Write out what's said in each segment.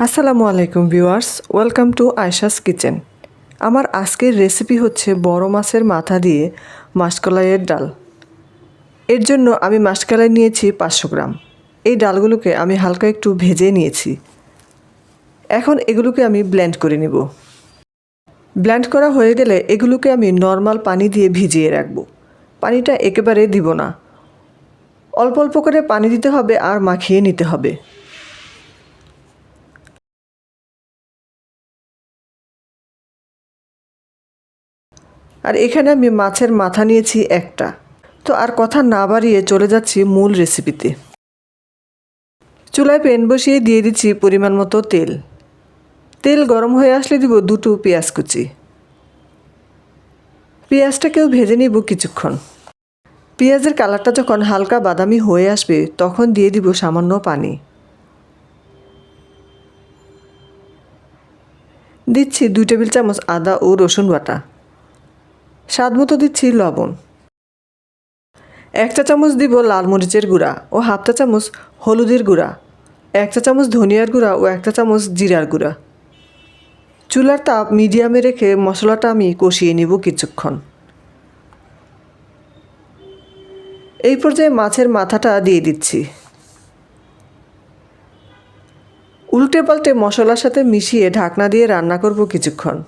আসসালামু আলাইকুম viewers, welcome to Ayesha's kitchen. আমার আজকের রেসিপি হচ্ছে বড় মাছের মাথা দিয়ে মাসকলাইয়ের ডাল। এর জন্য আমি মাসকলাই নিয়েছি 500 গ্রাম। এই ডালগুলোকে আমি হালকা একটু ভেজে নিয়েছি। এখন এগুলোকে আমি ব্লেন্ড করে নেব। ব্লেন্ড করা হয়ে গেলে এগুলোকে আমি নর্মাল পানি দিয়ে ভিজিয়ে রাখব। পানিটা একেবারে দিব না, অল্প অল্প করে পানি দিতে হবে আর মাখিয়ে নিতে হবে। আর এখানে আমি মাছের মাথা নিয়েছি একটা। তো আর কথা না বাড়িয়ে চলে যাচ্ছি মূল রেসিপিতে। চুলায় প্যান বসিয়ে দিয়ে দিচ্ছি পরিমাণ মতো তেল। তেল গরম হয়ে আসলে দিব 2 পেঁয়াজ কুচি। পেঁয়াজটাকেও ভেজে নিব কিছুক্ষণ। পেঁয়াজের কালারটা যখন হালকা বাদামি হয়ে আসবে তখন দিয়ে দিব সামান্য পানি। দিচ্ছি 2 টেবিল চামচ আদা ও রসুন বাটা। স্বাদ মতো দিচ্ছি লবণ। 1 চা চামচ দিব লাল মরিচের গুঁড়া ও 1/2 চা চামচ হলুদের গুঁড়া, 1 চা চামচ ধনিয়ার গুঁড়া ও 1 চা চামচ জিরার গুঁড়া। চুলার তাপ মিডিয়ামে রেখে মশলাটা আমি কষিয়ে নিব কিছুক্ষণ। এই পর্যায়ে মাছের মাথাটা দিয়ে দিচ্ছি। উল্টে পাল্টে মশলার সাথে মিশিয়ে ঢাকনা দিয়ে রান্না করব কিছুক্ষণ।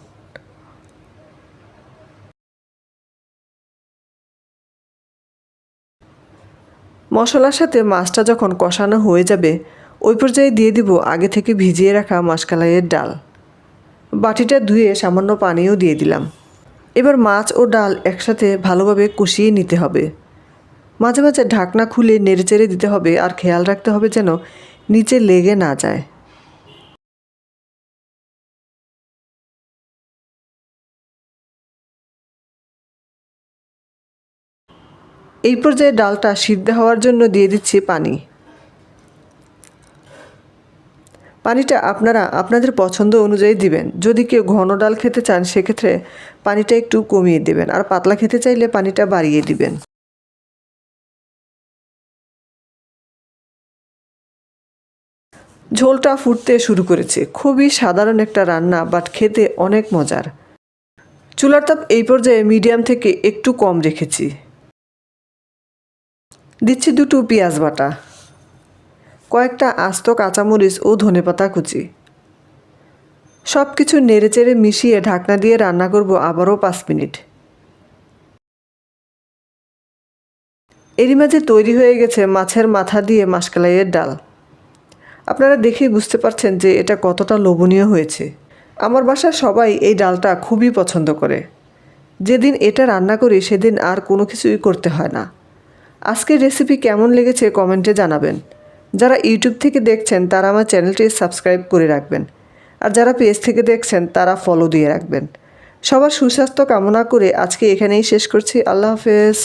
মশলার সাথে মাছটা যখন কষানো হয়ে যাবে ওই পর্যায়ে দিয়ে দিব আগে থেকে ভিজিয়ে রাখা মাসকলাইয়ের ডাল। বাটিটা ধুয়ে সামান্য পানিও দিয়ে দিলাম। এবার মাছ ও ডাল একসাথে ভালোভাবে কষিয়ে নিতে হবে। মাঝে মাঝে ঢাকনা খুলে নেড়েচেড়ে দিতে হবে আর খেয়াল রাখতে হবে যেন নিচে লেগে না যায়। এই পর্যায়ে ডালটা সিদ্ধ হওয়ার জন্য দিয়ে দিচ্ছি পানি। পানিটা আপনারা আপনাদের পছন্দ অনুযায়ী দিবেন। যদি কেউ ঘন ডাল খেতে চান সেক্ষেত্রে পানিটা একটু কমিয়ে দেবেন, আর পাতলা খেতে চাইলে পানিটা বাড়িয়ে দিবেন। ঝোলটা ফুটতে শুরু করেছে। খুবই সাধারণ একটা রান্না, বাট খেতে অনেক মজার। চুলার তাপ এই পর্যায়ে মিডিয়াম থেকে একটু কম রেখেছি। দিচ্ছি 2 পেঁয়াজ বাটা, কয়েকটা আস্ত কাঁচামরিচ ও ধনেপাতা কুচি। সব কিছু নেড়েচেড়ে মিশিয়ে ঢাকনা দিয়ে রান্না করব আবারও 5 মিনিট। এরই মাঝে তৈরি হয়ে গেছে মাছের মাথা দিয়ে মাসকলাইয়ের ডাল। আপনারা দেখেই বুঝতে পারছেন যে এটা কতটা লোভনীয় হয়েছে। আমার বাসার সবাই এই ডালটা খুবই পছন্দ করে। যেদিন এটা রান্না করি সেদিন আর কোনো কিছুই করতে হয় না। আজকের রেসিপি কেমন লেগেছে কমেন্টে জানাবেন। যারা ইউটিউব থেকে দেখছেন তারা আমার চ্যানেলটি সাবস্ক্রাইব করে রাখবেন, আর যারা পেজ থেকে দেখছেন তারা ফলো দিয়ে রাখবেন। সবার সুস্বাস্থ্য কামনা করে আজকে এখানেই শেষ করছি। আল্লাহ হাফেজ।